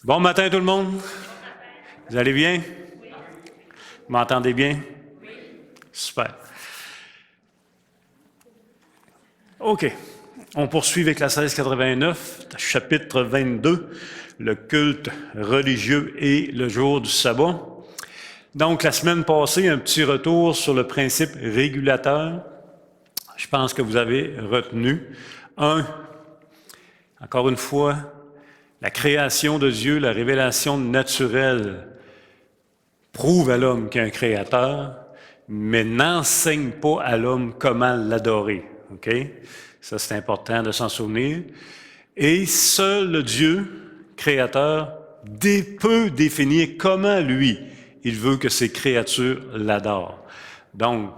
Bon matin tout le monde. Vous allez bien? Vous m'entendez bien? Super. OK. On poursuit avec la 1689, chapitre 22, le culte religieux et le jour du sabbat. Donc, la semaine passée, un petit retour sur le principe régulateur. Je pense que vous avez retenu. Encore une fois, la création de Dieu, la révélation naturelle, prouve à l'homme qu'il y a un créateur, mais n'enseigne pas à l'homme comment l'adorer. OK? Ça, c'est important de s'en souvenir. Et seul le Dieu créateur peut définir comment, lui, il veut que ses créatures l'adorent. Donc,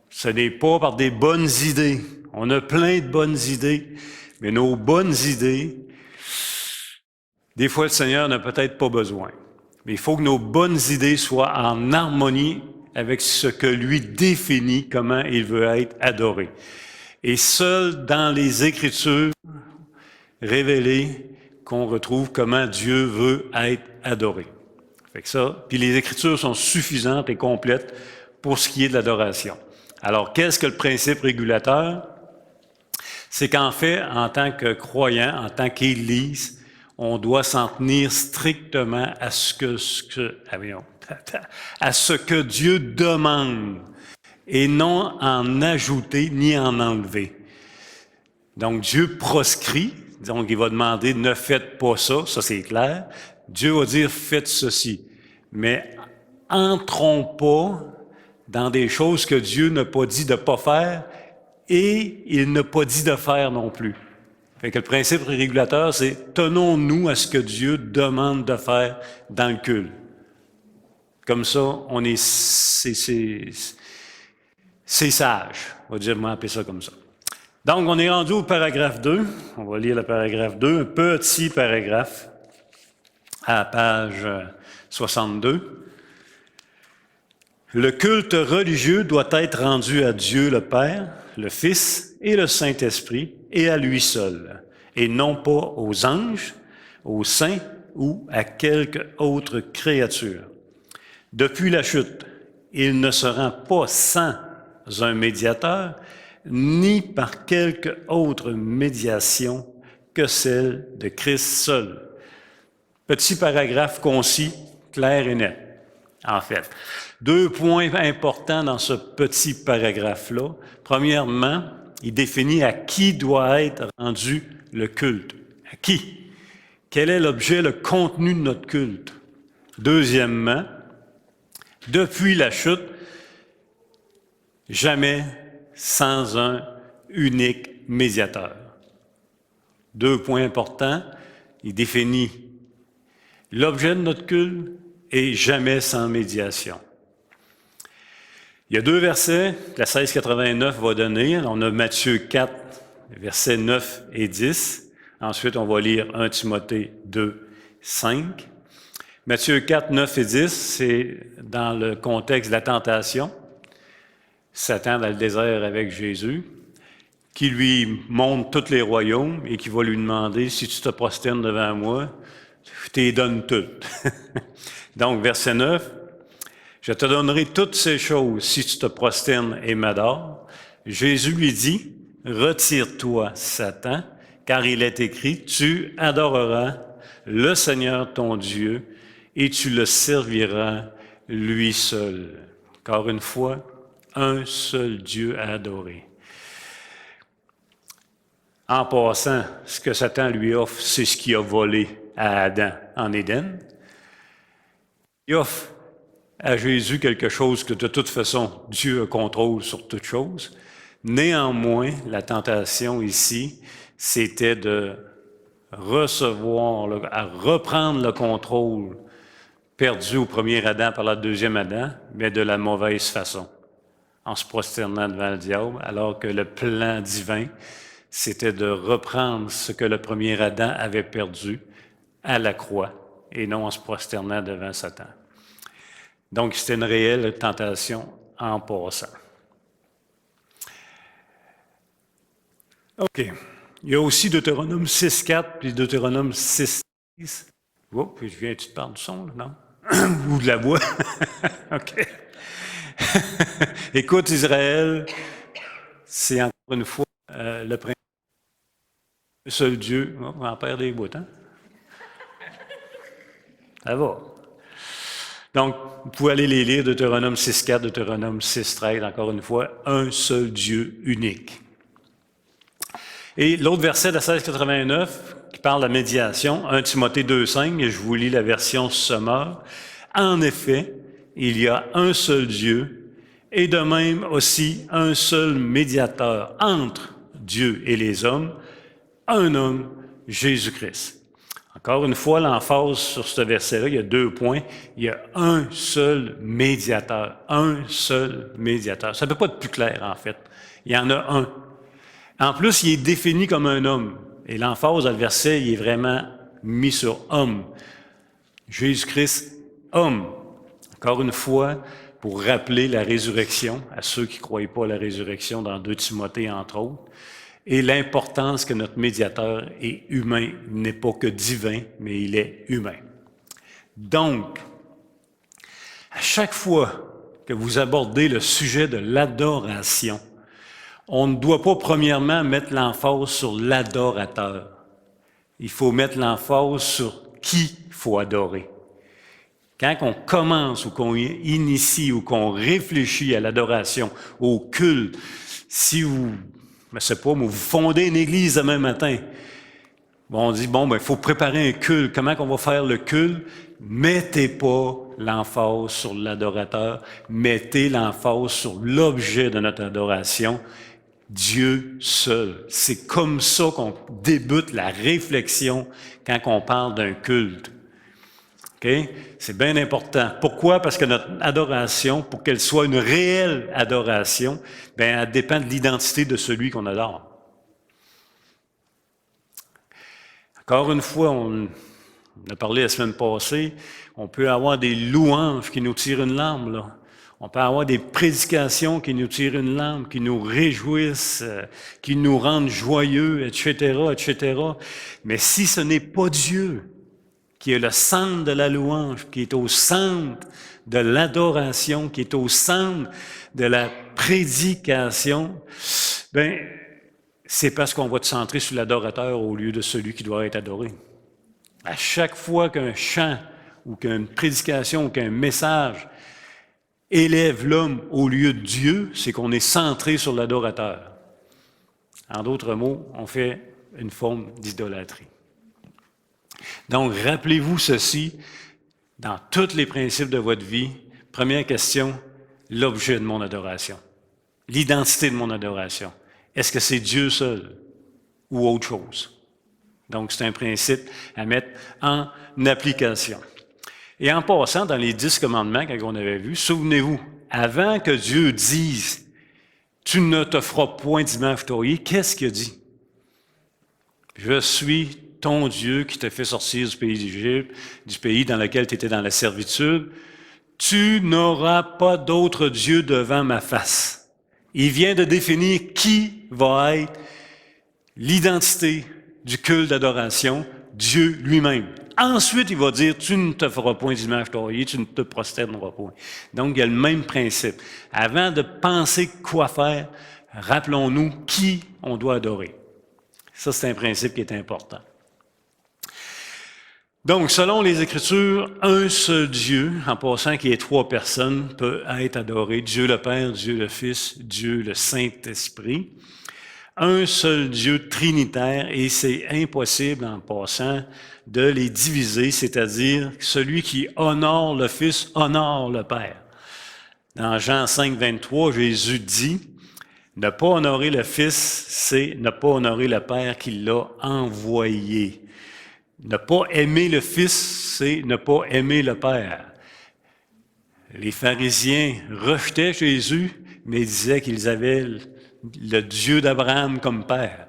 ce n'est pas par des bonnes idées. On a plein de bonnes idées, mais nos bonnes idées, des fois, le Seigneur n'a peut-être pas besoin. Mais il faut que nos bonnes idées soient en harmonie avec ce que lui définit comment il veut être adoré. Et seul dans les Écritures révélées qu'on retrouve comment Dieu veut être adoré. Fait que ça, puis les Écritures sont suffisantes et complètes pour ce qui est de l'adoration. Alors, qu'est-ce que le principe régulateur? C'est qu'en fait, en tant que croyant, en tant qu'Église, on doit s'en tenir strictement à ce que Dieu demande et non en ajouter ni en enlever. Donc, Dieu proscrit, donc il va demander « ne faites pas ça », ça c'est clair. Dieu va dire « faites ceci ». Mais entrons pas dans des choses que Dieu n'a pas dit de ne pas faire et il n'a pas dit de faire non plus. Fait que le principe régulateur, c'est tenons-nous à ce que Dieu demande de faire dans le culte. Comme ça, on est c'est sage. On va dire, moi, appeler ça comme ça. Donc, on est rendu au paragraphe 2. On va lire le paragraphe 2, un petit paragraphe à la page 62. Le culte religieux doit être rendu à Dieu le Père, le Fils et le Saint-Esprit, et à lui seul, et non pas aux anges, aux saints ou à quelque autre créature. Depuis la chute, il ne se rend pas sans un médiateur, ni par quelque autre médiation que celle de Christ seul. Petit paragraphe concis, clair et net, en fait. 2 points importants dans ce petit paragraphe-là. Premièrement, il définit à qui doit être rendu le culte. À qui? Quel est l'objet, le contenu de notre culte? Deuxièmement, depuis la chute, jamais sans un unique médiateur. 2 points importants. Il définit l'objet de notre culte et jamais sans médiation. Il y a 2 versets que la 1689 va donner. On a Matthieu 4, versets 9 et 10. Ensuite, on va lire 1 Timothée 2, 5. Matthieu 4, 9 et 10, c'est dans le contexte de la tentation. Satan dans le désert avec Jésus, qui lui montre tous les royaumes et qui va lui demander, si tu te prosternes devant moi, je te les donne toutes. Donc, verset 9, je te donnerai toutes ces choses si tu te prosternes et m'adores. Jésus lui dit, retire-toi, Satan, car il est écrit, tu adoreras le Seigneur ton Dieu et tu le serviras lui seul. Encore une fois, un seul Dieu à adorer. En passant, ce que Satan lui offre, c'est ce qu'il a volé à Adam en Éden. Il offre à Jésus quelque chose que de toute façon, Dieu contrôle sur toute chose. Néanmoins, la tentation ici, c'était de reprendre le contrôle perdu au premier Adam par le deuxième Adam, mais de la mauvaise façon, en se prosternant devant le diable, alors que le plan divin, c'était de reprendre ce que le premier Adam avait perdu à la croix, et non en se prosternant devant Satan. Donc, c'était une réelle tentation en passant. OK. Il y a aussi Deutéronome 6.4 puis Deutéronome 6.6. Oh, puis je viens, tu te parles du son, là, non? Ou de la voix? OK. Écoute, Israël, c'est encore une fois le principe. Le seul Dieu. Oh, on en perd des bouts, hein? Ça va. Donc, vous pouvez aller les lire, Deutéronome 6.4, Deutéronome 6.13, encore une fois, un seul Dieu unique. Et l'autre verset de 1689, qui parle de la médiation, 1 Timothée 2.5, et je vous lis la version Sommaire. En effet, il y a un seul Dieu, et de même aussi un seul médiateur entre Dieu et les hommes, un homme, Jésus-Christ. Encore une fois, l'emphase sur ce verset-là, il y a 2 points. Il y a un seul médiateur. Un seul médiateur. Ça ne peut pas être plus clair, en fait. Il y en a un. En plus, il est défini comme un homme. Et l'emphase dans le verset, il est vraiment mis sur homme. Jésus-Christ, homme. Encore une fois, pour rappeler la résurrection à ceux qui ne croient pas à la résurrection dans 2 Timothée, entre autres, et l'importance que notre médiateur est humain, il n'est pas que divin, mais il est humain. Donc, à chaque fois que vous abordez le sujet de l'adoration, on ne doit pas premièrement mettre l'emphase sur l'adorateur. Il faut mettre l'emphase sur qui il faut adorer. Quand on commence ou qu'on initie ou qu'on réfléchit à l'adoration, au culte, si vous, je ne sais pas, vous fondez une église demain matin, bon, on dit, il faut préparer un culte. Comment on va faire le culte? Mettez pas l'emphase sur l'adorateur, mettez l'emphase sur l'objet de notre adoration, Dieu seul. C'est comme ça qu'on débute la réflexion quand on parle d'un culte. Okay? C'est bien important. Pourquoi? Parce que notre adoration, pour qu'elle soit une réelle adoration, elle dépend de l'identité de celui qu'on adore. Encore une fois, on a parlé la semaine passée, on peut avoir des louanges qui nous tirent une larme, là. On peut avoir des prédications qui nous tirent une larme, qui nous réjouissent, qui nous rendent joyeux, etc., etc. Mais si ce n'est pas Dieu qui est le centre de la louange, qui est au centre de l'adoration, qui est au centre de la prédication, c'est parce qu'on va te centrer sur l'adorateur au lieu de celui qui doit être adoré. À chaque fois qu'un chant ou qu'une prédication ou qu'un message élève l'homme au lieu de Dieu, c'est qu'on est centré sur l'adorateur. En d'autres mots, on fait une forme d'idolâtrie. Donc, rappelez-vous ceci dans tous les principes de votre vie. Première question, l'objet de mon adoration. L'identité de mon adoration. Est-ce que c'est Dieu seul ou autre chose? Donc, c'est un principe à mettre en application. Et en passant dans les 10 commandements, quand on avait vu, souvenez-vous, avant que Dieu dise « Tu ne te feras point d'image taillée », qu'est-ce qu'il a dit? « Je suis ton Dieu qui t'a fait sortir du pays d'Égypte, du pays dans lequel tu étais dans la servitude. Tu n'auras pas d'autre Dieu devant ma face. » Il vient de définir qui va être l'identité du culte d'adoration, Dieu lui-même. Ensuite, il va dire, tu ne te feras point d'image taillée, tu ne te prosterneras point. Donc, il y a le même principe. Avant de penser quoi faire, rappelons-nous qui on doit adorer. Ça, c'est un principe qui est important. Donc, selon les Écritures, un seul Dieu, en passant qu'il y ait 3 personnes, peut être adoré. Dieu le Père, Dieu le Fils, Dieu le Saint-Esprit. Un seul Dieu trinitaire, et c'est impossible en passant de les diviser, c'est-à-dire celui qui honore le Fils, honore le Père. Dans Jean 5, 23, Jésus dit, ne pas honorer le Fils, c'est ne pas honorer le Père qui l'a envoyé. Ne pas aimer le Fils, c'est ne pas aimer le Père. Les pharisiens rejetaient Jésus, mais disaient qu'ils avaient le Dieu d'Abraham comme père.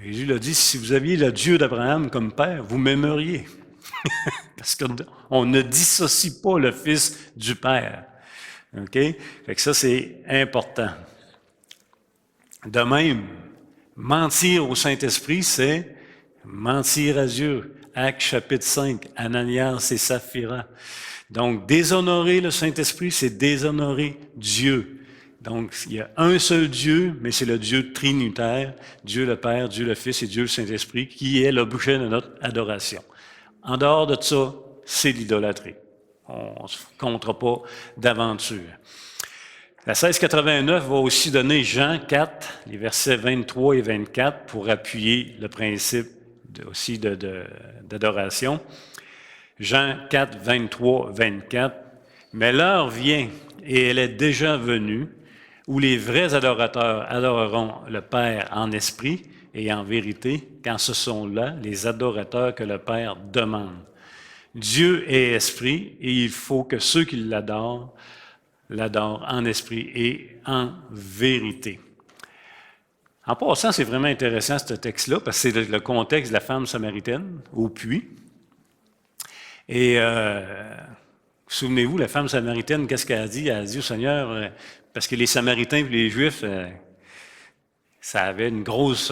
Jésus leur dit, si vous aviez le Dieu d'Abraham comme père, vous m'aimeriez. Parce qu'on ne dissocie pas le Fils du Père. OK? Fait que ça, c'est important. De même, mentir au Saint-Esprit, c'est mentir à Dieu. Actes chapitre 5, Ananias et Saphira. Donc, déshonorer le Saint-Esprit, c'est déshonorer Dieu. Donc, il y a un seul Dieu, mais c'est le Dieu trinitaire, Dieu le Père, Dieu le Fils et Dieu le Saint-Esprit, qui est l'objet de notre adoration. En dehors de ça, c'est l'idolâtrie. On ne se comptera pas d'aventure. La 1689 va aussi donner Jean 4, les versets 23 et 24, pour appuyer le principe aussi d'adoration. Jean 4, 23, 24. Mais l'heure vient, et elle est déjà venue, où les vrais adorateurs adoreront le Père en esprit et en vérité, quand ce sont là les adorateurs que le Père demande. Dieu est esprit, et il faut que ceux qui l'adorent en esprit et en vérité. En passant, c'est vraiment intéressant ce texte-là, parce que c'est le contexte de la femme samaritaine au puits. Et souvenez-vous, la femme samaritaine, qu'est-ce qu'elle a dit? Elle a dit au Seigneur, parce que les Samaritains et les Juifs, ça avait une grosse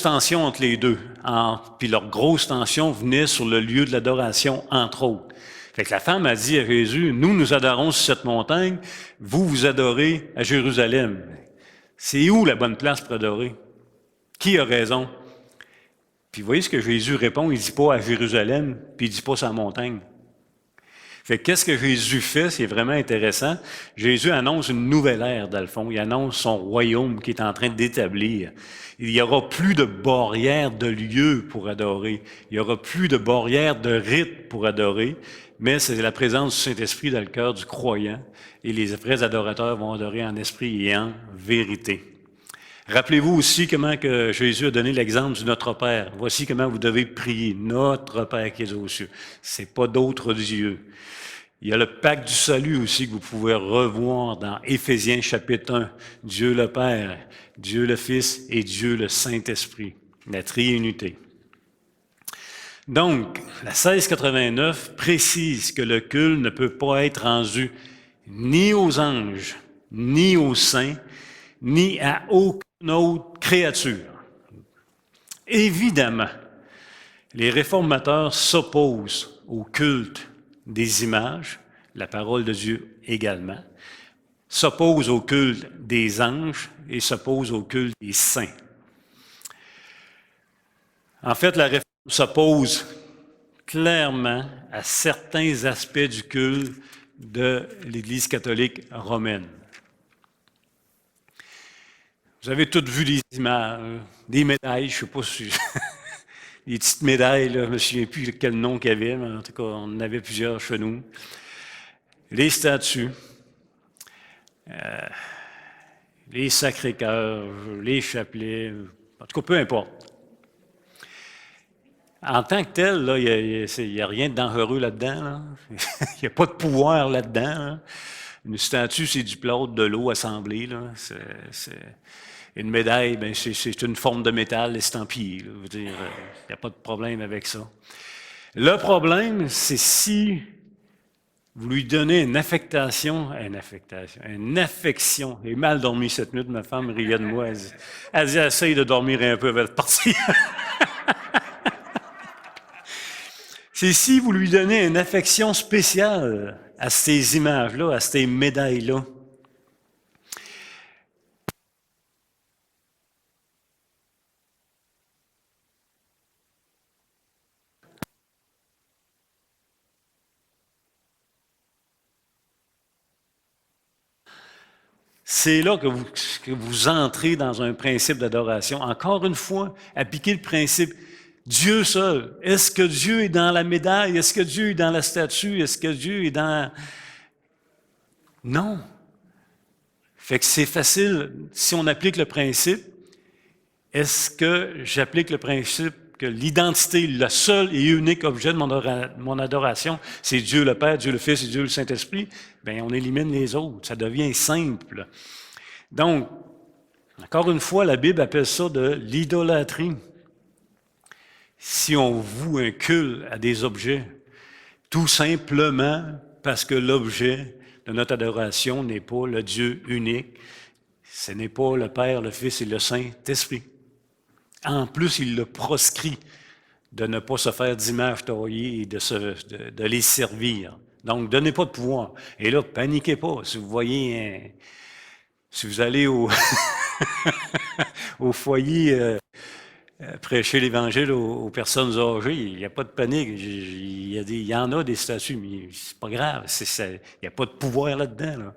tension entre les deux. Puis leur grosse tension venait sur le lieu de l'adoration, entre autres. Fait que la femme a dit à Jésus, nous adorons sur cette montagne, vous adorez à Jérusalem. C'est où la bonne place pour adorer? Qui a raison? Puis vous voyez ce que Jésus répond, il ne dit pas à Jérusalem, puis il ne dit pas sur la montagne. Fait que qu'est-ce que Jésus fait? C'est vraiment intéressant. Jésus annonce une nouvelle ère, dans le fond. Il annonce son royaume qui est en train d'établir. Il n'y aura plus de barrières de lieux pour adorer. Il n'y aura plus de barrières de rites pour adorer, mais c'est la présence du Saint-Esprit dans le cœur du croyant. Et les vrais adorateurs vont adorer en esprit et en vérité. Rappelez-vous aussi comment que Jésus a donné l'exemple du Notre Père. Voici comment vous devez prier. Notre Père qui est aux cieux. C'est pas d'autre Dieu. Il y a le pacte du salut aussi que vous pouvez revoir dans Éphésiens chapitre 1. Dieu le Père, Dieu le Fils et Dieu le Saint-Esprit. La triunité. Donc, la 1689 précise que le culte ne peut pas être rendu ni aux anges, ni aux saints, ni à aucune autre créature. Évidemment, les réformateurs s'opposent au culte des images, la parole de Dieu également, s'opposent au culte des anges et s'opposent au culte des saints. En fait, la réforme s'oppose clairement à certains aspects du culte de l'Église catholique romaine. Vous avez toutes vu des images, des médailles, je ne sais pas si... des petites médailles, là, je ne me souviens plus quel nom qu'il y avait, mais en tout cas, on en avait plusieurs chez nous. Les statues, les sacrés-cœurs, les chapelets, en tout cas, peu importe. En tant que tel, là, il n'y a rien de dangereux là-dedans. Là. Il n'y a pas de pouvoir là-dedans. Là. Une statue, c'est du plâtre, de l'eau assemblée. Là. Une médaille, ben, c'est une forme de métal estampillé. Là. Je veux dire, il n'y a pas de problème avec ça. Le problème, c'est si vous lui donnez une affection. J'ai mal dormi cette nuit, ma femme riait de moi. Elle dit, essaye de dormir un peu avant de partir. C'est si vous lui donnez une affection spéciale à ces images-là, à ces médailles-là. C'est là que vous entrez dans un principe d'adoration. Encore une fois, appliquez le principe Dieu seul. Est-ce que Dieu est dans la médaille? Est-ce que Dieu est dans la statue? Est-ce que Dieu est dans... Non. Fait que c'est facile, si on applique le principe, est-ce que j'applique le principe que l'identité, le seul et unique objet de mon adoration, c'est Dieu le Père, Dieu le Fils et Dieu le Saint-Esprit? Bien, on élimine les autres. Ça devient simple. Donc, encore une fois, la Bible appelle ça de l'idolâtrie. Si on voue un culte à des objets, tout simplement parce que l'objet de notre adoration n'est pas le Dieu unique, ce n'est pas le Père, le Fils et le Saint-Esprit. En plus, il le proscrit de ne pas se faire d'images taillées et de les servir. Donc, donnez pas de pouvoir. Et là, paniquez pas. Si vous voyez, si vous allez au foyer prêcher l'Évangile aux personnes âgées, il n'y a pas de panique. Il y en a des statues, mais c'est pas grave. Il n'y a pas de pouvoir là-dedans. Là.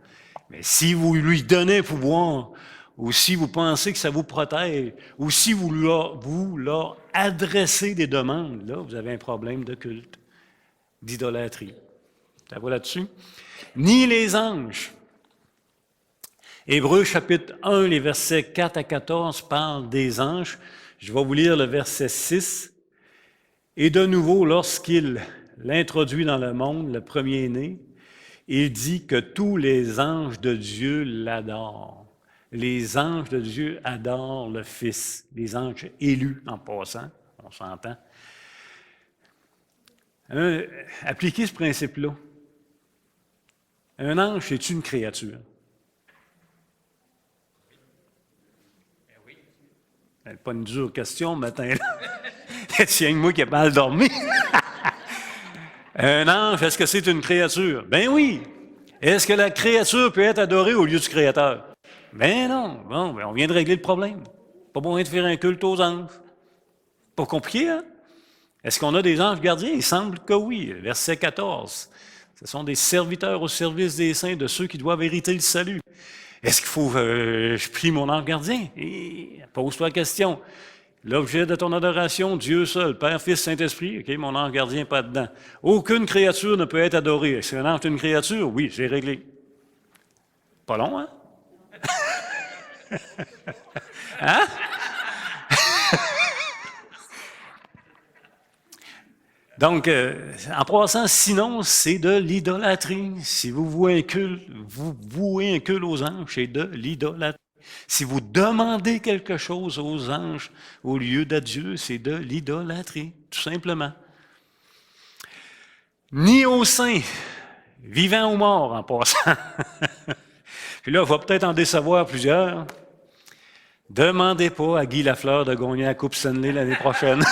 Mais si vous lui donnez pouvoir, ou si vous pensez que ça vous protège, ou si vous leur adressez des demandes, là, vous avez un problème de culte, d'idolâtrie. Ça va là-dessus? Ni les anges. Hébreux chapitre 1, les versets 4 à 14 parlent des anges. Je vais vous lire le verset 6. Et de nouveau, lorsqu'il l'introduit dans le monde, le premier-né, il dit que tous les anges de Dieu l'adorent. Les anges de Dieu adorent le Fils, les anges élus en passant, on s'entend. Appliquez ce principe-là. Un ange, c'est une créature. C'est pas une dure question, matin. C'est rien que moi qui ai mal dormi. Un ange, est-ce que c'est une créature? Ben oui. Est-ce que la créature peut être adorée au lieu du Créateur? Ben non. Bon, ben on vient de régler le problème. Pas besoin de faire un culte aux anges. Pas compliqué, hein? Est-ce qu'on a des anges gardiens? Il semble que oui. Verset 14. Ce sont des serviteurs au service des saints, de ceux qui doivent hériter le salut. Est-ce qu'il faut que je prie mon ange gardien? Pose-toi la question. L'objet de ton adoration, Dieu seul, Père, Fils, Saint-Esprit. OK, mon ange gardien, pas dedans. Aucune créature ne peut être adorée. Est-ce qu'un ange est une créature? Oui, c'est réglé. Pas long, hein? Hein? Donc, en passant, sinon, c'est de l'idolâtrie. Si vous vouez un culte aux anges, c'est de l'idolâtrie. Si vous demandez quelque chose aux anges au lieu de Dieu, c'est de l'idolâtrie, tout simplement. Ni aux saints, vivants ou morts, en passant. Puis là, il va peut-être en décevoir plusieurs. Demandez pas à Guy Lafleur de gagner la Coupe Stanley l'année prochaine.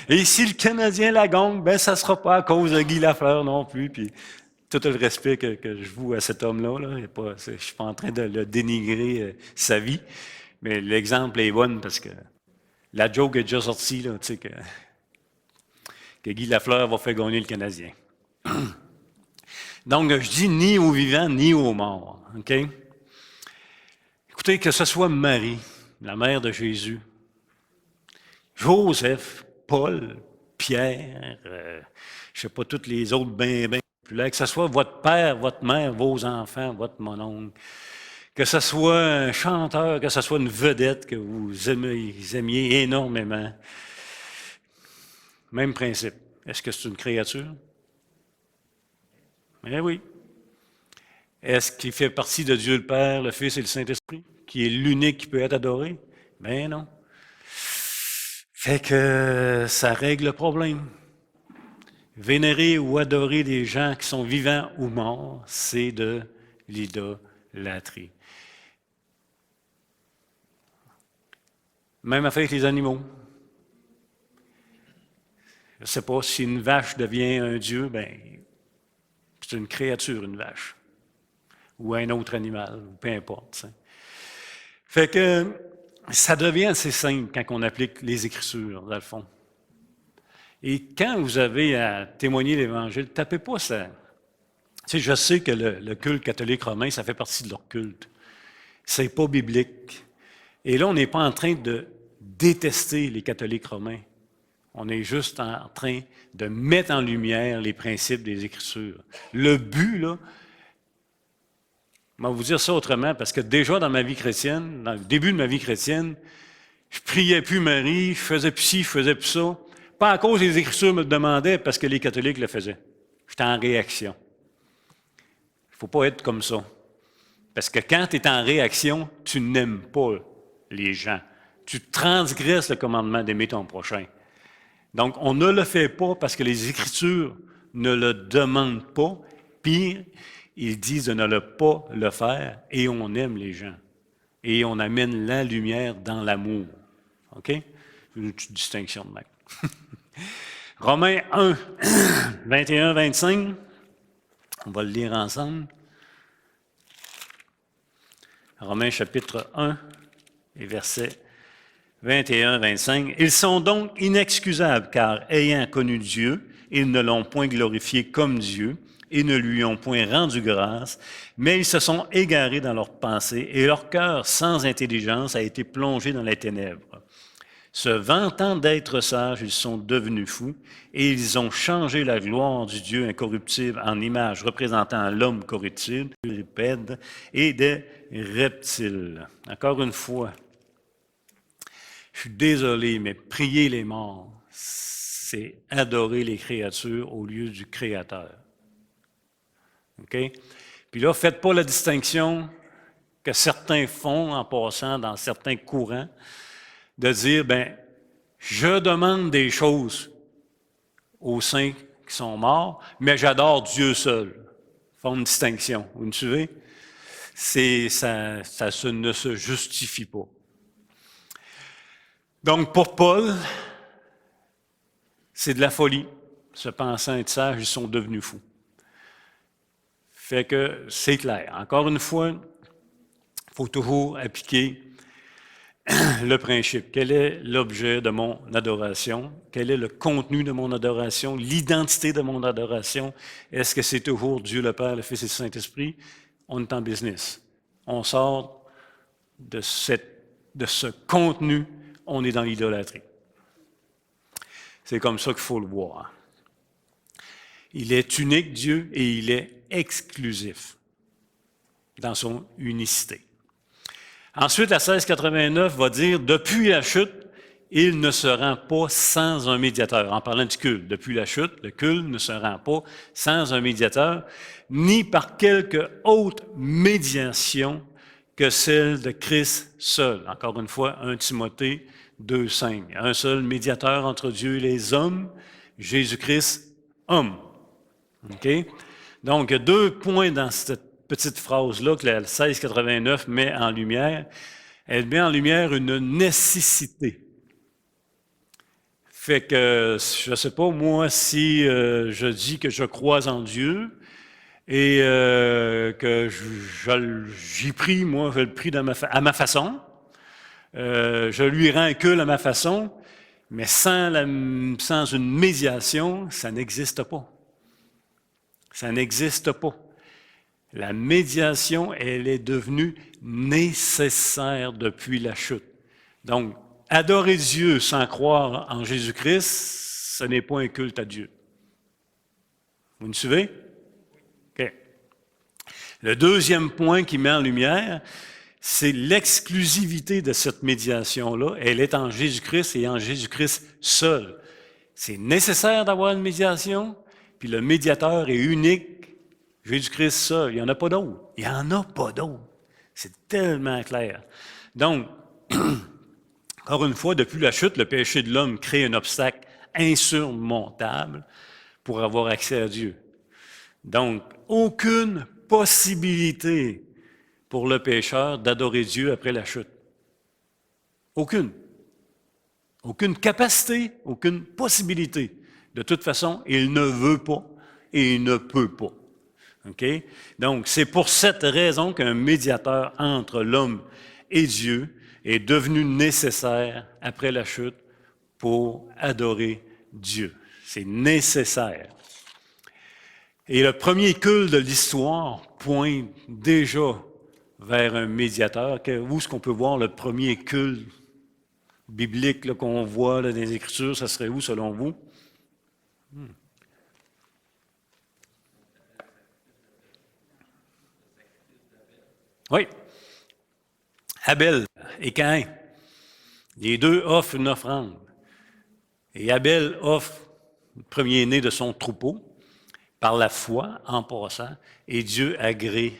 Et si le Canadien la gagne, ben ça ne sera pas à cause de Guy Lafleur non plus. Puis tout le respect que je voue à cet homme-là, là, je ne suis pas en train de le dénigrer sa vie, mais l'exemple est bon parce que la joke est déjà sortie, là, tu sais, que Guy Lafleur va faire gagner le Canadien. Donc, je dis ni aux vivants, ni aux morts. OK? Écoutez, que ce soit Marie, la mère de Jésus, Joseph, Paul, Pierre, je ne sais pas, tous les autres bien populaires, que ce soit votre père, votre mère, vos enfants, votre mononcle, que ce soit un chanteur, que ce soit une vedette que vous aimiez énormément. Même principe. Est-ce que c'est une créature? Eh oui. Est-ce qu'il fait partie de Dieu le Père, le Fils et le Saint-Esprit, qui est l'unique qui peut être adoré? Ben non. Fait que ça règle le problème. Vénérer ou adorer des gens qui sont vivants ou morts, c'est de l'idolâtrie. Même affaire avec les animaux. Je ne sais pas, si une vache devient un dieu, ben c'est une créature, une vache. Ou un autre animal, peu importe. T'sais. Fait que ça devient assez simple quand on applique les Écritures, dans le fond. Et quand vous avez à témoigner l'Évangile, tapez pas ça. Tu sais, je sais que le culte catholique romain, ça fait partie de leur culte. C'est pas biblique. Et là, on n'est pas en train de détester les catholiques romains. On est juste en train de mettre en lumière les principes des Écritures. Le but, là, je vais vous dire ça autrement, parce que déjà dans ma vie chrétienne, dans le début de ma vie chrétienne, je priais plus Marie, je faisais plus ci, je faisais plus ça. Pas à cause des Écritures me le demandaient, parce que les catholiques le faisaient. J'étais en réaction. Il ne faut pas être comme ça. Parce que quand tu es en réaction, tu n'aimes pas les gens. Tu transgresses le commandement d'aimer ton prochain. Donc, on ne le fait pas parce que les Écritures ne le demandent pas. Pire, ils disent de ne pas le faire et on aime les gens. Et on amène la lumière dans l'amour. OK? Une petite distinction de même. Romains 1, 21-25. On va le lire ensemble. Romains chapitre 1 et versets 21-25. Ils sont donc inexcusables, car ayant connu Dieu, ils ne l'ont point glorifié comme Dieu, et ne lui ont point rendu grâce, mais ils se sont égarés dans leurs pensées, et leur cœur sans intelligence a été plongé dans les ténèbres. Se vantant d'être sages, ils sont devenus fous, et ils ont changé la gloire du Dieu incorruptible en image représentant l'homme corruptible, bipède, et des reptiles. Encore une fois, je suis désolé, mais prier les morts, c'est adorer les créatures au lieu du Créateur. OK? Puis là, faites pas la distinction que certains font en passant dans certains courants, de dire, ben, je demande des choses aux saints qui sont morts, mais j'adore Dieu seul. Font une distinction. Vous me suivez? Ça ne se justifie pas. Donc, pour Paul, c'est de la folie. Se pensant être sages, ils sont devenus fous. Fait que c'est clair. Encore une fois, il faut toujours appliquer le principe. Quel est l'objet de mon adoration? Quel est le contenu de mon adoration? L'identité de mon adoration? Est-ce que c'est toujours Dieu le Père, le Fils et le Saint-Esprit? On est en business. On sort de ce contenu, on est dans l'idolâtrie. C'est comme ça qu'il faut le voir. Il est unique, Dieu, et il est exclusif dans son unicité. Ensuite, la 1689 va dire « Depuis la chute, il ne se rend pas sans un médiateur. » En parlant du culte, depuis la chute, le culte ne se rend pas sans un médiateur, ni par quelque autre médiation que celle de Christ seul. Encore une fois, 1 Timothée 2,5. Un seul médiateur entre Dieu et les hommes, Jésus-Christ, homme. OK? Donc, il y a 2 points dans cette petite phrase-là que la 1689 met en lumière. Elle met en lumière une nécessité. Fait que, je ne sais pas, moi, si je dis que je crois en Dieu et que j'y prie, moi, je le prie à ma façon, je lui rends un culte à ma façon, mais sans une médiation, ça n'existe pas. Ça n'existe pas. La médiation, elle est devenue nécessaire depuis la chute. Donc, adorer Dieu sans croire en Jésus-Christ, ce n'est pas un culte à Dieu. Vous me suivez? OK. Le deuxième point qui met en lumière, c'est l'exclusivité de cette médiation-là. Elle est en Jésus-Christ et en Jésus-Christ seul. C'est nécessaire d'avoir une médiation, puis le médiateur est unique, Jésus-Christ seul. Il n'y en a pas d'autre. Il n'y en a pas d'autre. C'est tellement clair. Donc, encore une fois, depuis la chute, le péché de l'homme crée un obstacle insurmontable pour avoir accès à Dieu. Donc, aucune possibilité pour le pécheur d'adorer Dieu après la chute. Aucune. Aucune capacité, aucune possibilité. De toute façon, il ne veut pas et il ne peut pas. OK? Donc, c'est pour cette raison qu'un médiateur entre l'homme et Dieu est devenu nécessaire après la chute pour adorer Dieu. C'est nécessaire. Et le premier culte de l'histoire pointe déjà vers un médiateur. Où est-ce qu'on peut voir le premier culte biblique là, qu'on voit là, dans les Écritures? Ça serait où, selon vous? Oui. Abel et Caïn. Les deux offrent une offrande. Et Abel offre le premier-né de son troupeau par la foi, en passant, et Dieu agrée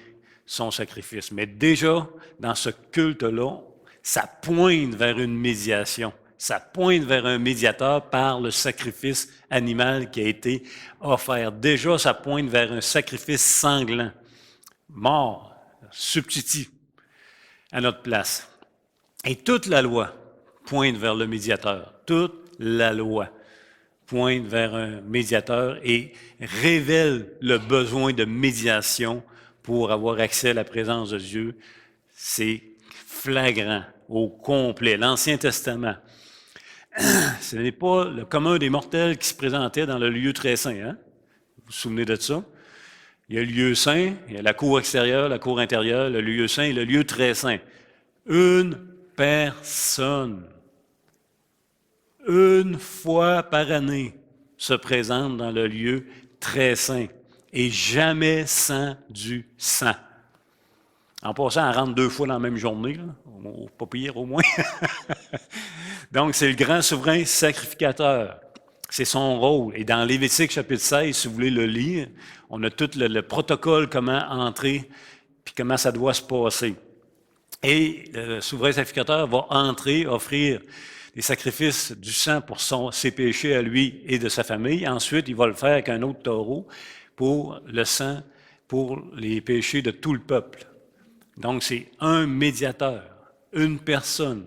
son sacrifice. Mais déjà, dans ce culte-là, ça pointe vers une médiation. Ça pointe vers un médiateur par le sacrifice animal qui a été offert. Déjà, ça pointe vers un sacrifice sanglant, mort, substitut à notre place. Et toute la loi, pointe vers le médiateur. Toute la loi pointe vers un médiateur et révèle le besoin de médiation pour avoir accès à la présence de Dieu. C'est flagrant, au complet. L'Ancien Testament, ce n'est pas le commun des mortels qui se présentait dans le lieu très saint. Hein? Vous vous souvenez de ça? Il y a le lieu saint, il y a la cour extérieure, la cour intérieure, le lieu saint et le lieu très saint. Une personne, une fois par année, se présente dans le lieu très saint et jamais sans du sang. En passant, elle rentre 2 fois dans la même journée, là. Pas pire au moins. Donc, c'est le grand souverain sacrificateur. C'est son rôle. Et dans Lévitique chapitre 16, si vous voulez le lire, on a tout le protocole, comment entrer, puis comment ça doit se passer. Et le souverain sacrificateur va entrer, offrir des sacrifices du sang pour ses péchés à lui et de sa famille. Ensuite, il va le faire avec un autre taureau pour le sang, pour les péchés de tout le peuple. Donc, c'est un médiateur, une personne.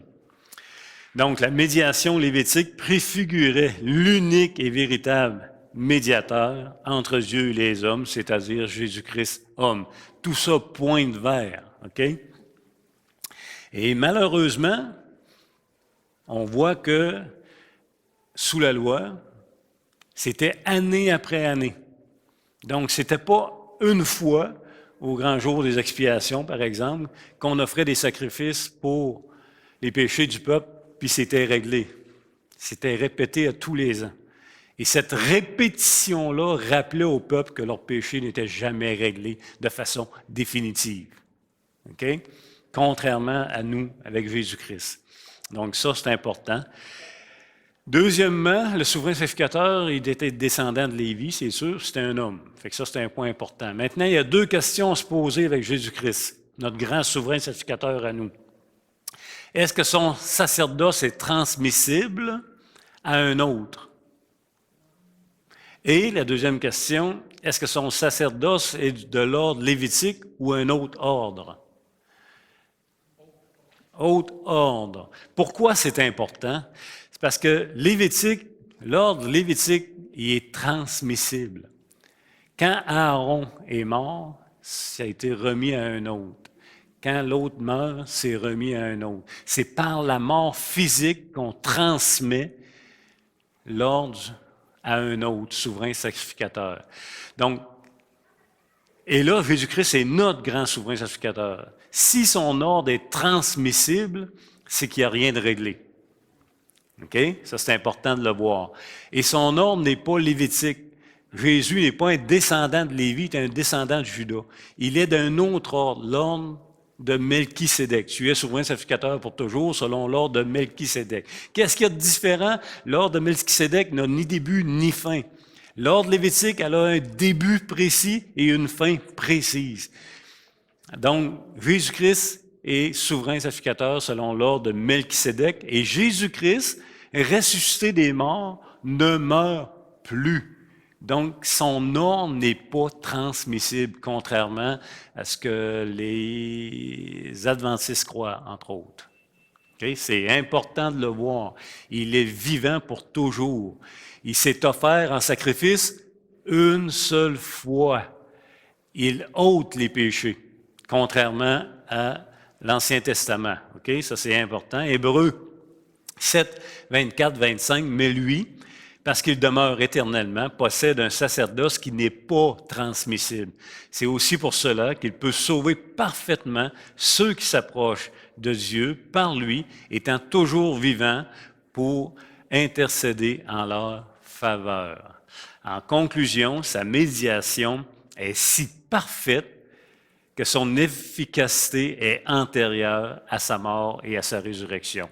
Donc, la médiation lévitique préfigurait l'unique et véritable médiateur entre Dieu et les hommes, c'est-à-dire Jésus-Christ, homme. Tout ça pointe vers, OK? Et malheureusement, on voit que sous la loi, c'était année après année. Donc, c'était pas une fois au grand jour des expiations, par exemple, qu'on offrait des sacrifices pour les péchés du peuple, puis c'était réglé. C'était répété à tous les ans. Et cette répétition-là rappelait au peuple que leur péché n'était jamais réglé de façon définitive. OK? Contrairement à nous, avec Jésus-Christ. Donc ça, c'est important. Deuxièmement, le souverain sacrificateur, il était descendant de Lévi, c'est sûr, c'était un homme. Fait que ça, c'est un point important. Maintenant, il y a 2 questions à se poser avec Jésus-Christ, notre grand souverain sacrificateur à nous. Est-ce que son sacerdoce est transmissible à un autre? Et la deuxième question, est-ce que son sacerdoce est de l'ordre lévitique ou un autre ordre? Autre ordre. Pourquoi c'est important? C'est parce que l'ordre lévitique, il est transmissible. Quand Aaron est mort, ça a été remis à un autre. Quand l'autre meurt, c'est remis à un autre. C'est par la mort physique qu'on transmet l'ordre à un autre, souverain sacrificateur. Donc, et là, Jésus-Christ est notre grand souverain sacrificateur. Si son ordre est transmissible, c'est qu'il n'y a rien de réglé. OK? Ça, c'est important de le voir. Et son ordre n'est pas lévitique. Jésus n'est pas un descendant de Lévi, il est un descendant de Judas. Il est d'un autre ordre, l'ordre de Melchisédek. Tu es souverain sacrificateur pour toujours, selon l'ordre de Melchisédek. Qu'est-ce qu'il y a de différent? L'ordre de Melchisédek n'a ni début ni fin. L'ordre lévitique, elle a un début précis et une fin précise. Donc, Jésus-Christ est souverain sacrificateur selon l'ordre de Melchisédek et Jésus-Christ, ressuscité des morts, ne meurt plus. Donc, son ordre n'est pas transmissible, contrairement à ce que les adventistes croient, entre autres. Okay? C'est important de le voir. Il est vivant pour toujours. Il s'est offert en sacrifice une seule fois. Il ôte les péchés, contrairement à l'Ancien Testament. Okay? Ça, c'est important. Hébreux 7, 24, 25, mais lui, parce qu'il demeure éternellement, possède un sacerdoce qui n'est pas transmissible. C'est aussi pour cela qu'il peut sauver parfaitement ceux qui s'approchent de Dieu par lui, étant toujours vivant pour intercéder en leur faveur. En conclusion, sa médiation est si parfaite que son efficacité est antérieure à sa mort et à sa résurrection.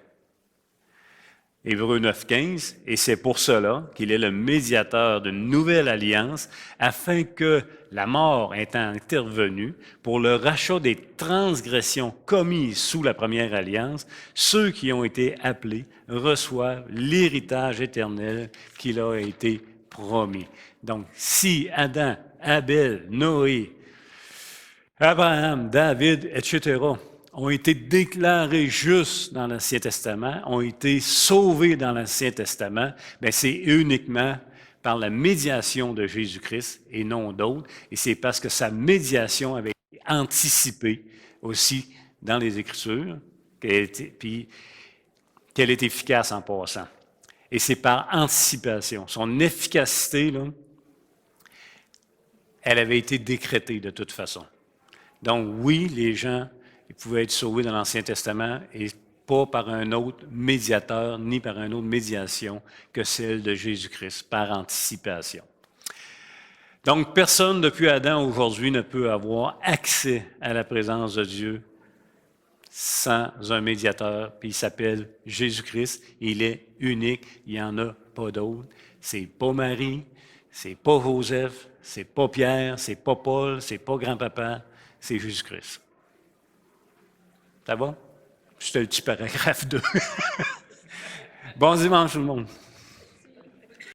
Hébreux 9, 15, et c'est pour cela qu'il est le médiateur d'une nouvelle alliance, afin que, la mort étant intervenue, pour le rachat des transgressions commises sous la première alliance, ceux qui ont été appelés reçoivent l'héritage éternel qui leur a été promis. Donc, si Adam, Abel, Noé, Abraham, David, etc., ont été déclarés justes dans l'Ancien Testament, ont été sauvés dans l'Ancien Testament, bien, c'est uniquement par la médiation de Jésus-Christ et non d'autres. Et c'est parce que sa médiation avait été anticipée aussi dans les Écritures, puis qu'elle est efficace en passant. Et c'est par anticipation. Son efficacité, là, elle avait été décrétée de toute façon. Donc oui, les gens ils pouvaient être sauvés dans l'Ancien Testament et pas par un autre médiateur ni par une autre médiation que celle de Jésus-Christ, par anticipation. Donc personne depuis Adam aujourd'hui ne peut avoir accès à la présence de Dieu sans un médiateur, puis il s'appelle Jésus-Christ, il est unique, il n'y en a pas d'autre. C'est pas Marie, c'est pas Joseph, c'est pas Pierre, c'est pas Paul, c'est pas grand-papa, c'est Jésus-Christ. Ça va? C'était le petit paragraphe 2. Bon dimanche tout le monde.